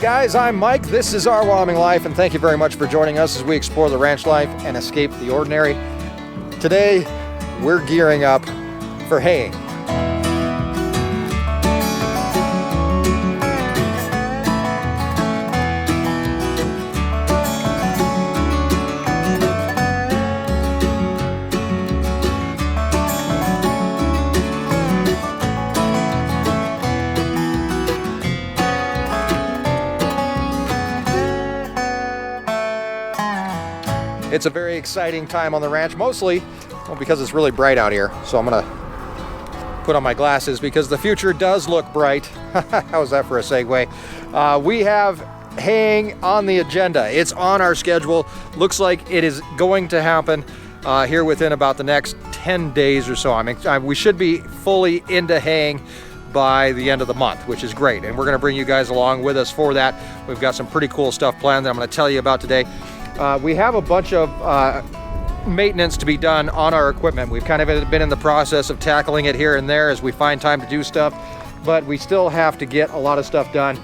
guys, I'm Mike. This is Our Wyoming Life, and thank you very much for joining us as we explore the ranch life and escape the ordinary. Today, we're gearing up for haying. It's a very exciting time on the ranch, mostly because it's really bright out here. So I'm gonna put on my glasses because the future does look bright. How's that for a segue? We have haying on the agenda. It's on our schedule. Looks like it is going to happen here within about the next 10 days or so. We should be fully into haying by the end of the month, which is great. And we're gonna bring you guys along with us for that. We've got some pretty cool stuff planned that I'm gonna tell you about today. We have a bunch of maintenance to be done on our equipment. We've kind of been in the process of tackling it here and there as we find time to do stuff, but we still have to get a lot of stuff done.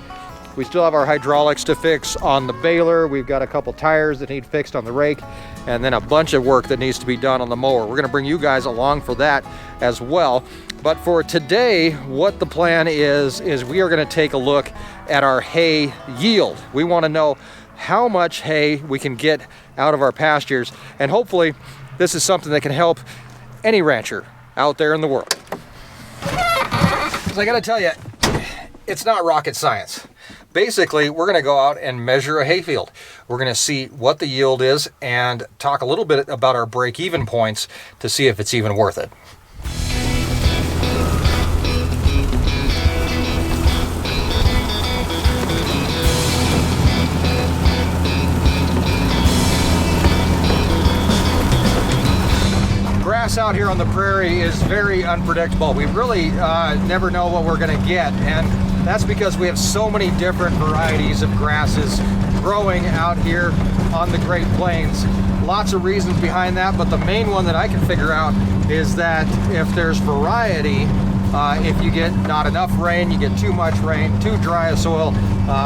We still have our hydraulics to fix on the baler. We've got a couple tires that need fixed on the rake, and then a bunch of work that needs to be done on the mower. We're gonna bring you guys along for that as well. But for today, what the plan is we are gonna take a look at our hay yield. We wanna know how much hay we can get out of our pastures, and hopefully this is something that can help any rancher out there in the world. So I gotta tell you, it's not rocket science. Basically, we're gonna go out and measure a hayfield. We're gonna see what the yield is and talk a little bit about our break-even points to see if it's even worth it. Grass out here on the prairie is very unpredictable. We really never know what we're gonna get, and that's because we have so many different varieties of grasses growing out here on the Great Plains. Lots of reasons behind that, but the main one that I can figure out is that if there's variety, if you get not enough rain, you get too much rain, too dry a soil,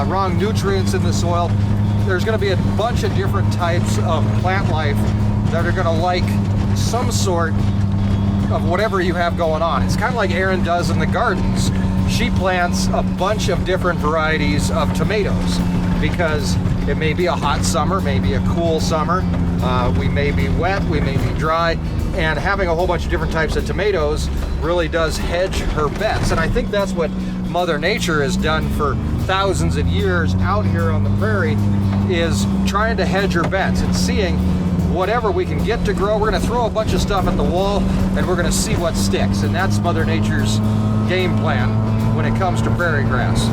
wrong nutrients in the soil, there's gonna be a bunch of different types of plant life that are gonna like some sort of whatever you have going on. It's kind of like Erin does in the gardens. She plants a bunch of different varieties of tomatoes because it may be a hot summer, maybe a cool summer, we may be wet, we may be dry, and having a whole bunch of different types of tomatoes really does hedge her bets. And I think that's what Mother Nature has done for thousands of years out here on the prairie, is trying to hedge her bets and seeing whatever we can get to grow. We're gonna throw a bunch of stuff at the wall and we're gonna see what sticks. And that's Mother Nature's game plan when it comes to prairie grass.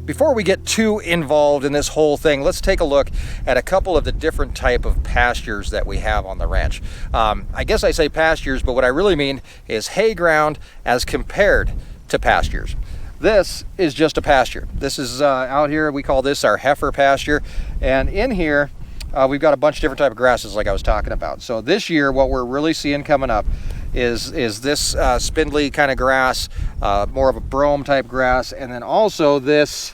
Before we get too involved in this whole thing, let's take a look at a couple of the different type of pastures that we have on the ranch. I guess I say pastures, but what I really mean is hay ground as compared to pastures. This is just a pasture. This is out here, we call this our heifer pasture. And in here, we've got a bunch of different type of grasses like I was talking about. So this year, what we're really seeing coming up is this spindly kind of grass, more of a brome type grass, and then also this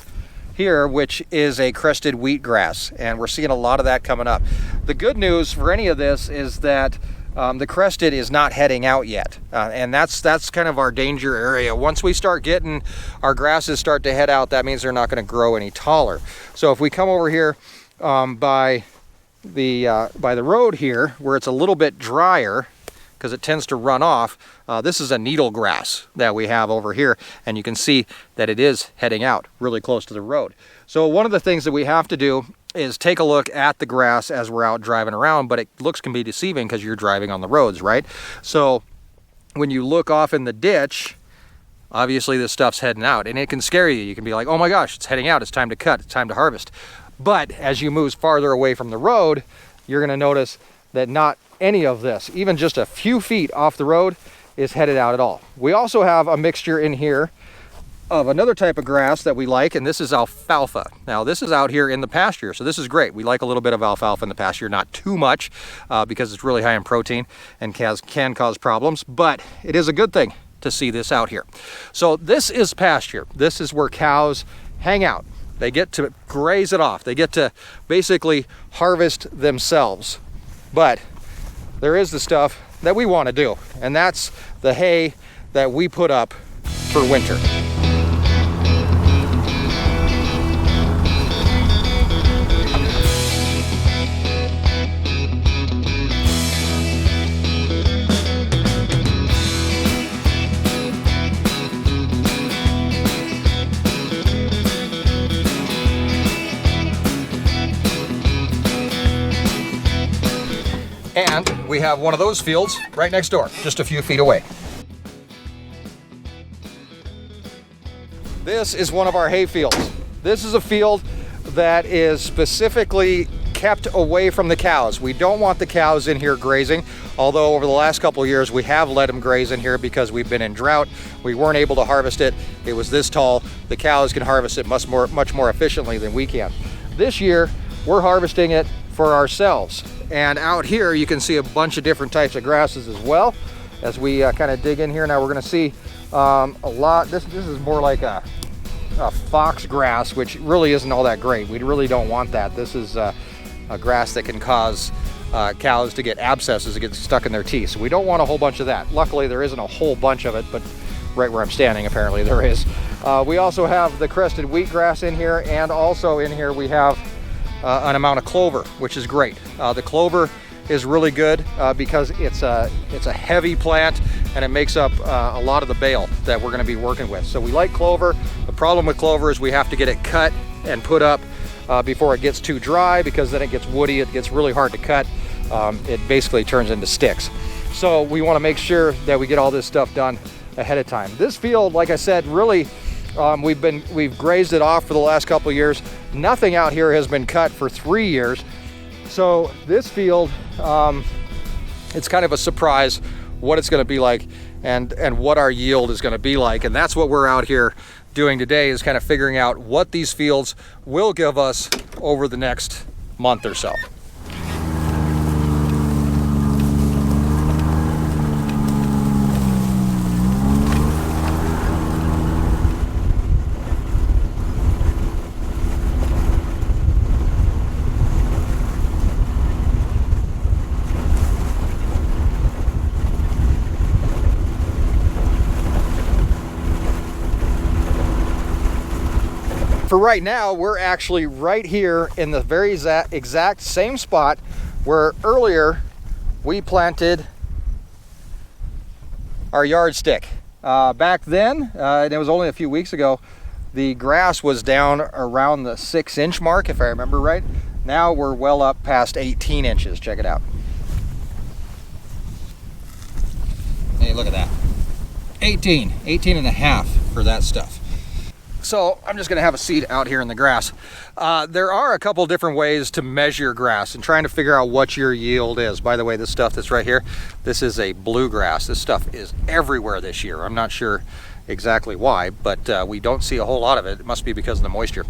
here, which is a crested wheatgrass, and we're seeing a lot of that coming up. The good news for any of this is that the crested is not heading out yet, and that's kind of our danger area. Once we start getting our grasses start to head out, that means they're not going to grow any taller. So if we come over here by the road here, where it's a little bit drier, because it tends to run off. This is a needle grass that we have over here, and you can see that it is heading out really close to the road. So one of the things that we have to do is take a look at the grass as we're out driving around, but looks can be deceiving because you're driving on the roads, right? So when you look off in the ditch, obviously this stuff's heading out, and it can scare you. You can be like, oh my gosh, it's heading out, it's time to cut, it's time to harvest. But as you move farther away from the road, you're gonna notice that not any of this, even just a few feet off the road, is headed out at all. We also have a mixture in here of another type of grass that we like, and this is alfalfa. Now this is out here in the pasture, so this is great. We like a little bit of alfalfa in the pasture, not too much because it's really high in protein and can cause problems, but it is a good thing to see this out here. So this is pasture. This is where cows hang out. They get to graze it off. They get to basically harvest themselves. But there is the stuff that we want to do, and that's the hay that we put up for winter. And we have one of those fields right next door, just a few feet away. This is one of our hay fields. This is a field that is specifically kept away from the cows. We don't want the cows in here grazing, although over the last couple of years we have let them graze in here because we've been in drought. We weren't able to harvest it. It was this tall. The cows can harvest it much more efficiently than we can. This year, we're harvesting it for ourselves. And out here, you can see a bunch of different types of grasses as well. As we kind of dig in here now, we're gonna see a lot. This is more like a fox grass, which really isn't all that great. We really don't want that. This is a grass that can cause cows to get abscesses, to get stuck in their teeth. So we don't want a whole bunch of that. Luckily, there isn't a whole bunch of it, but right where I'm standing, apparently there is. We also have the crested wheatgrass in here, and also in here we have an amount of clover, which is great. The clover is really good because it's a heavy plant, and it makes up a lot of the bale that we're going to be working with. So we like clover. The problem with clover is we have to get it cut and put up before it gets too dry, because then it gets woody. It gets really hard to cut. It basically turns into sticks. So we want to make sure that we get all this stuff done ahead of time. This field, like I said, really we've grazed it off for the last couple of years. Nothing out here has been cut for 3 years. So this field, it's kind of a surprise what it's going to be like and what our yield is going to be like. And that's what we're out here doing today, is kind of figuring out what these fields will give us over the next month or so. For right now, we're actually right here in the very exact same spot where earlier we planted our yardstick. Back then, and it was only a few weeks ago, the grass was down around the 6-inch mark, if I remember right. Now we're well up past 18 inches. Check it out. Hey, look at that. 18 and a half for that stuff. So I'm just gonna have a seat out here in the grass. There are a couple different ways to measure grass and trying to figure out what your yield is. By the way, this stuff that's right here, this is a bluegrass. This stuff is everywhere this year. I'm not sure exactly why, but we don't see a whole lot of it. It must be because of the moisture.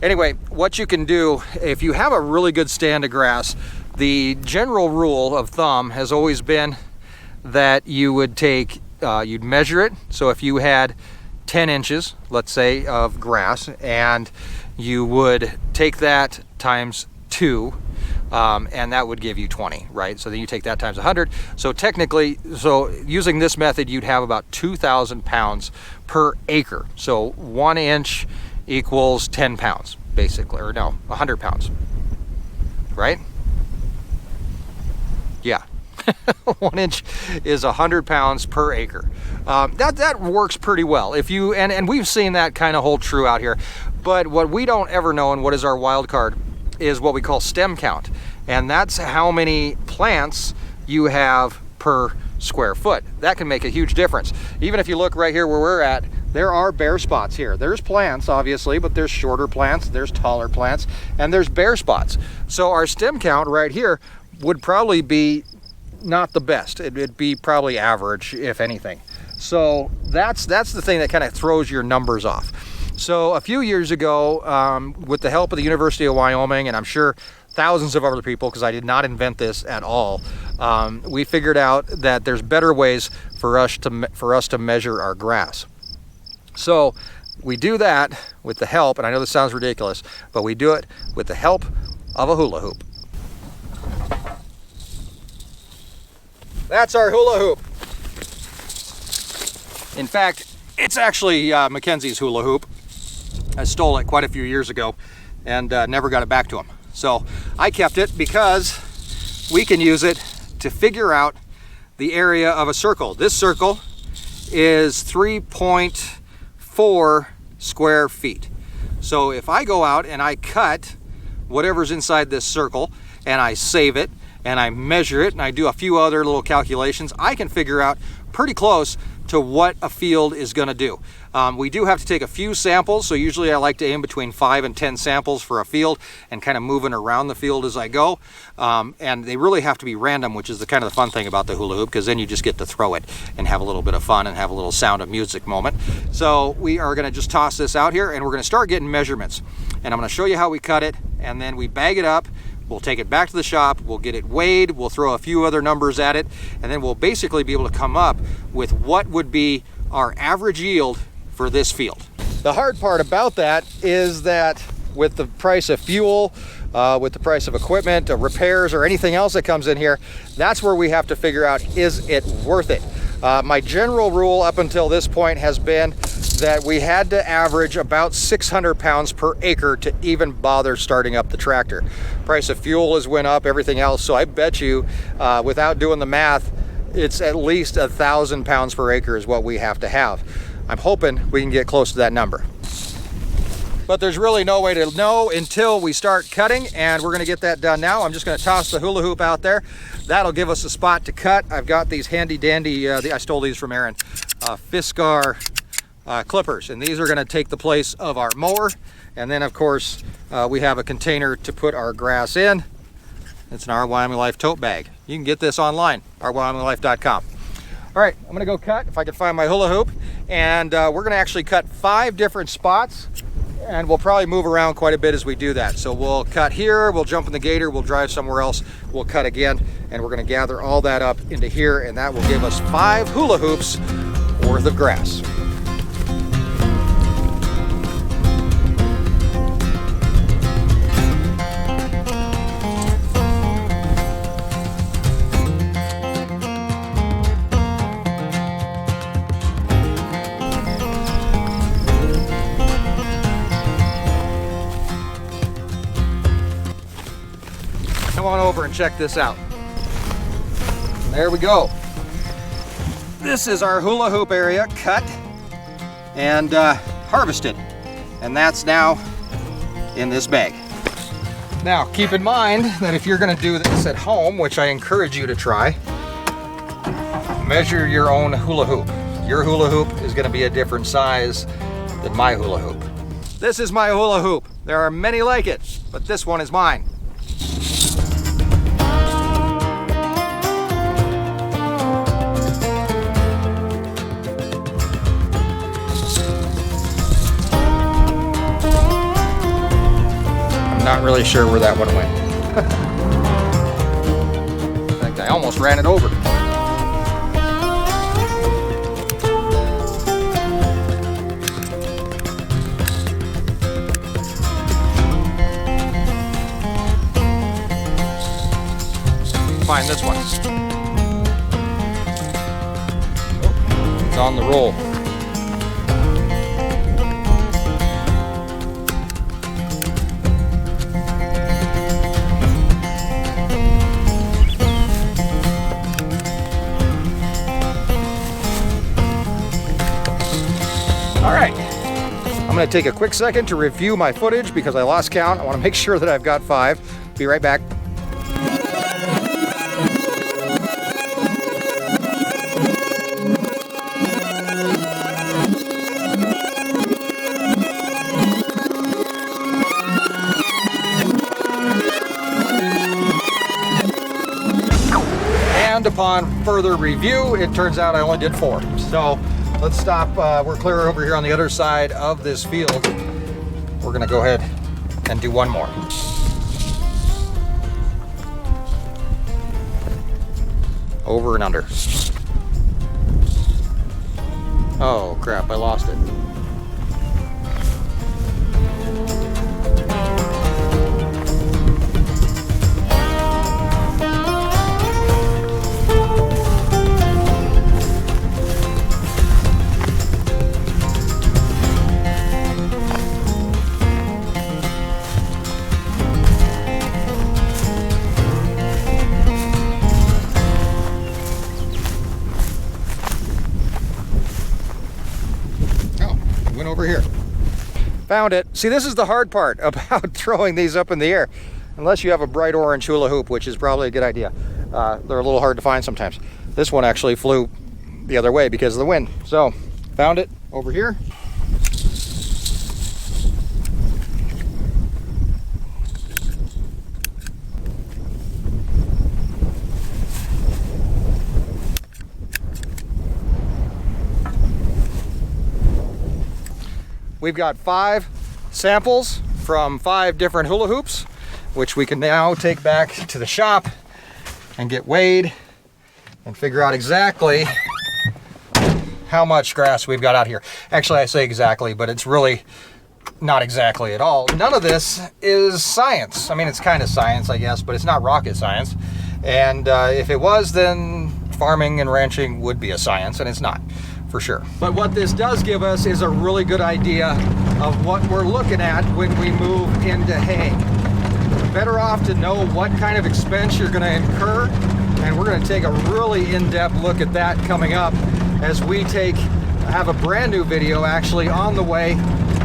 Anyway, what you can do, if you have a really good stand of grass, the general rule of thumb has always been that you would take, you'd measure it. So if you had 10 inches, let's say, of grass, and you would take that times 2, and that would give you 20, right? So then you take that times 100. So technically, using this method, you'd have about 2,000 pounds per acre. So 1 inch equals 10 pounds, basically, or no, 100 pounds, right? Yeah. 1 inch is 100 pounds per acre. That works pretty well. If you and we've seen that kind of hold true out here. But what we don't ever know, and what is our wild card, is what we call stem count. And that's how many plants you have per square foot. That can make a huge difference. Even if you look right here where we're at, there are bare spots here. There's plants, obviously, but there's shorter plants, there's taller plants, and there's bare spots. So our stem count right here would probably be not the best. It'd be probably average, if anything. So that's the thing that kind of throws your numbers off. So a few years ago, with the help of the University of Wyoming, and I'm sure thousands of other people, because I did not invent this at all, we figured out that there's better ways for us to measure our grass. So we do that with the help, and I know this sounds ridiculous, but we do it with the help of a hula hoop. That's our hula hoop. In fact, it's actually Mackenzie's hula hoop. I stole it quite a few years ago and never got it back to him. So I kept it because we can use it to figure out the area of a circle. This circle is 3.4 square feet. So if I go out and I cut whatever's inside this circle and I save it and I measure it and I do a few other little calculations, I can figure out pretty close to what a field is going to do. We do have to take a few samples, so usually I like to aim between 5 and 10 samples for a field and kind of moving around the field as I go. And they really have to be random, which is the kind of the fun thing about the hula hoop, because then you just get to throw it and have a little bit of fun and have a little Sound of Music moment. So we are going to just toss this out here and we're going to start getting measurements. And I'm going to show you how we cut it, and then we bag it up. We'll take it back to the shop, we'll get it weighed, we'll throw a few other numbers at it, and then we'll basically be able to come up with what would be our average yield for this field. The hard part about that is that with the price of fuel, with the price of equipment, repairs, or anything else that comes in here, that's where we have to figure out, is it worth it? My general rule up until this point has been that we had to average about 600 pounds per acre to even bother starting up the tractor. Price of fuel has went up, everything else, so I bet you, without doing the math, it's at least 1,000 pounds per acre is what we have to have. I'm hoping we can get close to that number. But there's really no way to know until we start cutting, and we're gonna get that done now. I'm just gonna toss the hula hoop out there. That'll give us a spot to cut. I've got these handy dandy, I stole these from Erin, Fiskar clippers, and these are going to take the place of our mower. And then of course we have a container to put our grass in. It's an Our Wyoming Life tote bag. You can get this online, ourwyominglife.com. All right, I'm going to go cut if I can find my hula hoop, and we're going to actually cut 5 different spots, and we'll probably move around quite a bit as we do that. So we'll cut here, we'll jump in the gator, we'll drive somewhere else, we'll cut again, and we're going to gather all that up into here, and that will give us 5 hula hoops worth of grass. Come on over and check this out. There we go. This is our hula hoop area cut and harvested, and that's now in this bag. Now keep in mind that if you're going to do this at home, which I encourage you to try, measure your own hula hoop. Your hula hoop is going to be a different size than my hula hoop. This is my hula hoop. There are many like it, but this one is mine. Not really sure where that one went. In fact, I almost ran it over. Find this one. Oh, it's on the roll. I'm going to take a quick second to review my footage because I lost count. I want to make sure that I've got 5. Be right back. And upon further review, it turns out I only did 4. So let's stop. We're clear over here on the other side of this field. We're gonna go ahead and do one more. Over and under. Oh crap, I lost it. Over here. Found it. See, this is the hard part about throwing these up in the air. Unless you have a bright orange hula hoop, which is probably a good idea. They're a little hard to find sometimes. This one actually flew the other way because of the wind. So, found it over here. We've got 5 samples from 5 different hula hoops, which we can now take back to the shop and get weighed and figure out exactly how much grass we've got out here. Actually, I say exactly, but it's really not exactly at all. None of this is science. I mean, it's kind of science, I guess, but it's not rocket science. And if it was, then farming and ranching would be a science, and it's not. For sure. But what this does give us is a really good idea of what we're looking at when we move into hay. Better off to know what kind of expense you're going to incur, and we're going to take a really in-depth look at that coming up as we have a brand new video actually on the way.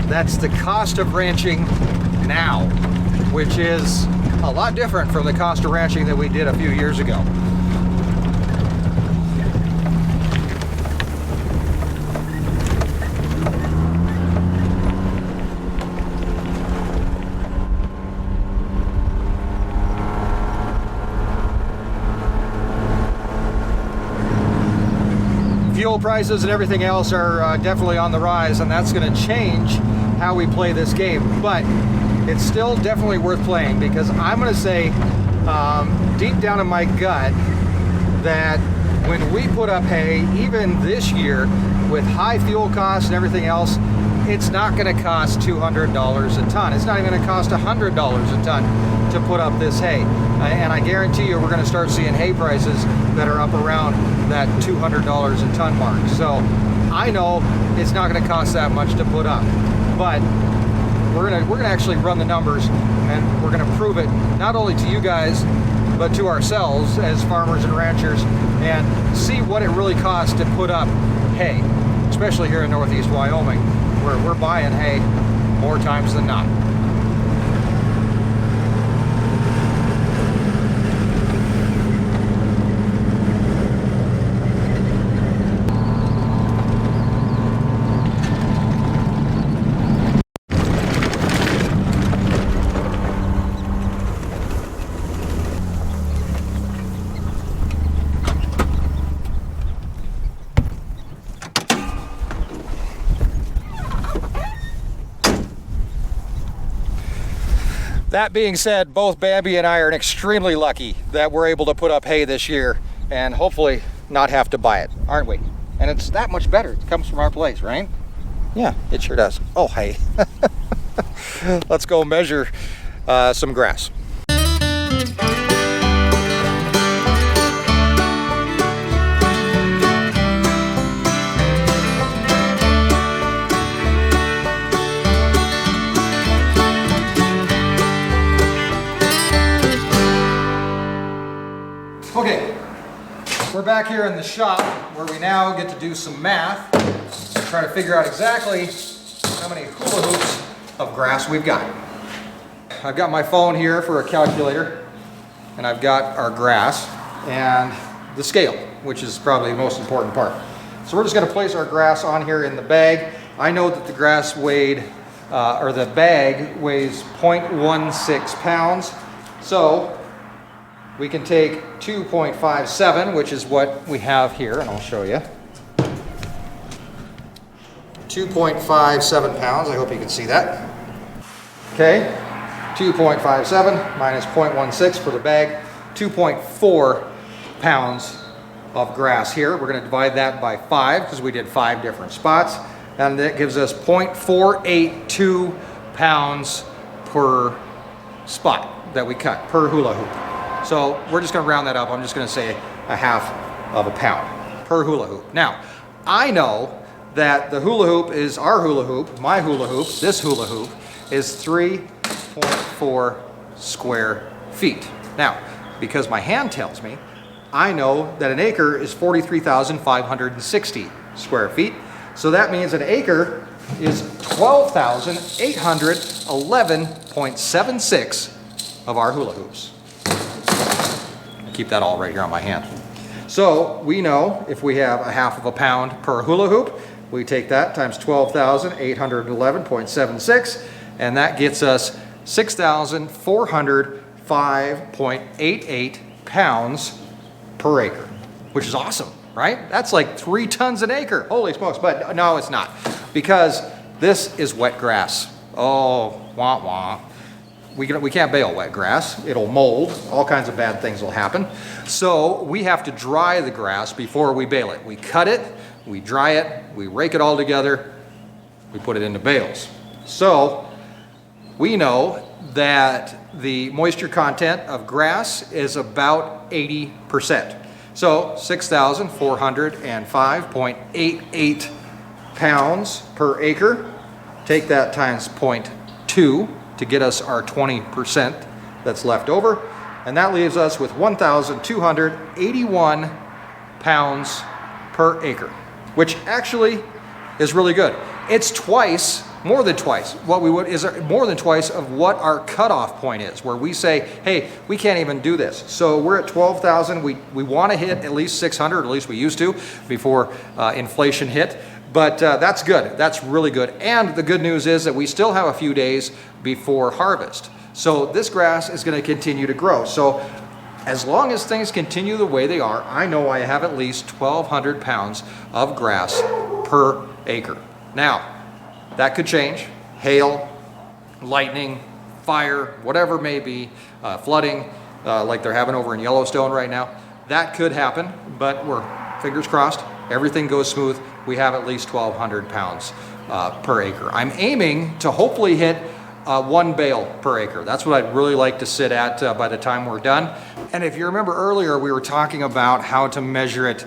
That's the cost of ranching now, which is a lot different from the cost of ranching that we did a few years ago. Fuel prices and everything else are definitely on the rise, and that's going to change how we play this game. But it's still definitely worth playing because I'm going to say deep down in my gut that when we put up hay, even this year with high fuel costs and everything else, it's not going to cost $200 a ton. It's not even going to cost $100 a ton to put up this hay. And I guarantee you we're going to start seeing hay prices that are up around that $200 a ton mark. So I know it's not going to cost that much to put up, but we're gonna actually run the numbers, and we're gonna prove it not only to you guys but to ourselves as farmers and ranchers, and see what it really costs to put up hay, especially here in Northeast Wyoming, where we're buying hay more times than not. That being said, both Bambi and I are extremely lucky that we're able to put up hay this year and hopefully not have to buy it, aren't we? And it's that much better. It comes from our place, right? Yeah, it sure does. Oh, hey. Let's go measure some grass. Okay, we're back here in the shop where we now get to do some math, try to figure out exactly how many hula hoops of grass we've got. I've got my phone here for a calculator, and I've got our grass and the scale, which is probably the most important part. So we're just going to place our grass on here in the bag. I know that the grass weighed, or the bag weighs 0.16 pounds. So we can take 2.57, which is what we have here, and I'll show you. 2.57 pounds, I hope you can see that. Okay, 2.57 minus 0.16 for the bag, 2.4 pounds of grass here. We're going to divide that by 5 because we did 5 different spots, and that gives us 0.482 pounds per spot that we cut, per hula hoop. So we're just going to round that up. I'm just going to say a half of a pound per hula hoop. Now, I know that the hula hoop is our hula hoop, my hula hoop, this hula hoop is 3.4 square feet. Now, because my hand tells me, I know that an acre is 43,560 square feet. So that means an acre is 12,811.76 of our hula hoops. I keep that all right here on my hand. So we know if we have a half of a pound per hula hoop, we take that times 12,811.76, and that gets us 6,405.88 pounds per acre, which is awesome, right? That's like 3 tons an acre. Holy smokes, but no, it's not, because this is wet grass. Oh, wah wah. We can't bale wet grass. It'll mold. All kinds of bad things will happen. So we have to dry the grass before we bale it. We cut it, we dry it, we rake it all together, we put it into bales. So we know that the moisture content of grass is about 80%. So 6,405.88 pounds per acre. Take that times 0.2 to get us our 20% that's left over. And that leaves us with 1,281 pounds per acre, which actually is really good. It's twice, more than twice, what we would, is more than twice of what our cutoff point is, where we say, hey, we can't even do this. So we're at 12,000. We want to hit at least 600, at least we used to before inflation hit. But that's good. That's really good. And the good news is that we still have a few days before harvest. So this grass is going to continue to grow. So as long as things continue the way they are, I know I have at least 1,200 pounds of grass per acre. Now, that could change. Hail, lightning, fire, whatever it may be, flooding, like they're having over in Yellowstone right now. That could happen, but we're fingers crossed. Everything goes smooth. We have at least 1,200 pounds per acre. I'm aiming to hopefully hit 1 bale per acre. That's what I'd really like to sit at by the time we're done. And if you remember earlier, we were talking about how to measure it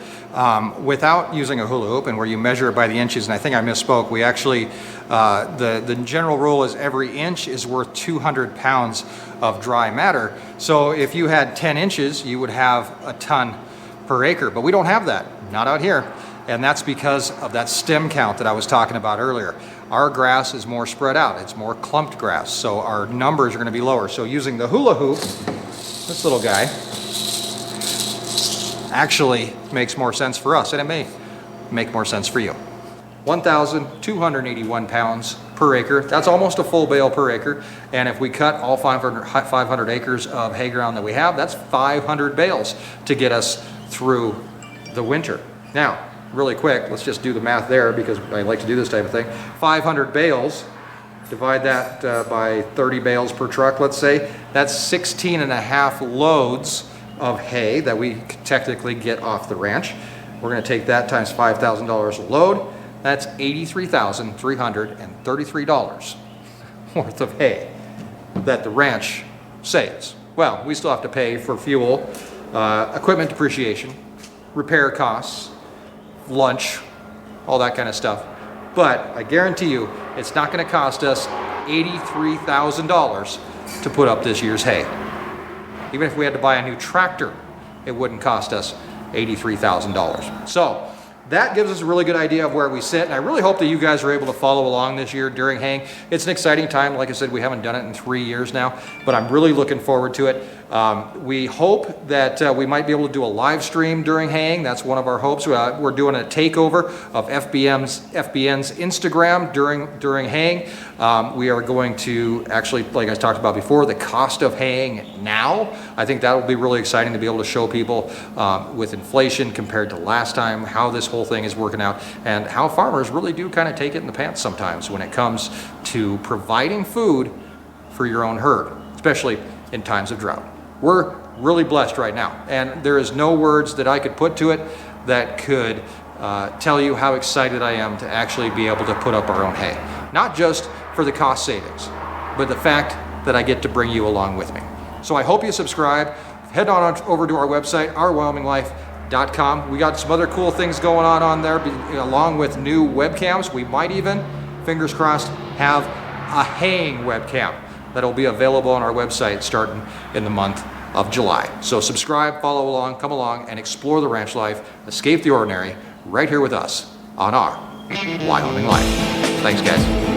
without using a hula hoop, and where you measure it by the inches, and I think I misspoke. We actually, the general rule is every inch is worth 200 pounds of dry matter. So if you had 10 inches, you would have a ton per acre, but we don't have that, not out here. And that's because of that stem count that I was talking about earlier. Our grass is more spread out. It's more clumped grass, so our numbers are going to be lower. So using the hula hoop, this little guy, actually makes more sense for us, and it may make more sense for you. 1,281 pounds per acre. That's almost a full bale per acre. And if we cut all 500 acres of hay ground that we have, that's 500 bales to get us through the winter. Now, really quick, let's just do the math there, because I like to do this type of thing. 500 bales, divide that by 30 bales per truck, let's say. That's 16 and a half loads of hay that we technically get off the ranch. We're going to take that times $5,000 a load. That's $83,333 worth of hay that the ranch saves. Well, we still have to pay for fuel, equipment depreciation, repair costs, lunch, all that kind of stuff. But I guarantee you, it's not going to cost us $83,000 to put up this year's hay. Even if we had to buy a new tractor, it wouldn't cost us $83,000. So that gives us a really good idea of where we sit. And I really hope that you guys are able to follow along this year during haying. It's an exciting time. Like I said, we haven't done it in 3 years now, but I'm really looking forward to it. We hope that we might be able to do a live stream during haying. That's one of our hopes. We're doing a takeover of FBN's Instagram during haying. We are going to actually, like I talked about before, the cost of haying now. I think that will be really exciting to be able to show people with inflation compared to last time, how this whole thing is working out, and how farmers really do kind of take it in the pants sometimes when it comes to providing food for your own herd, especially in times of drought. We're really blessed right now, and there is no words that I could put to it that could tell you how excited I am to actually be able to put up our own hay. Not just for the cost savings, but the fact that I get to bring you along with me. So I hope you subscribe. Head on over to our website, ourwyominglife.com. We got some other cool things going on there, along with new webcams. We might even, fingers crossed, have a haying webcam that'll be available on our website starting in the month of July. So subscribe, follow along, come along, and explore the ranch life, escape the ordinary, right here with us on Our Wyoming Life. Thanks, guys.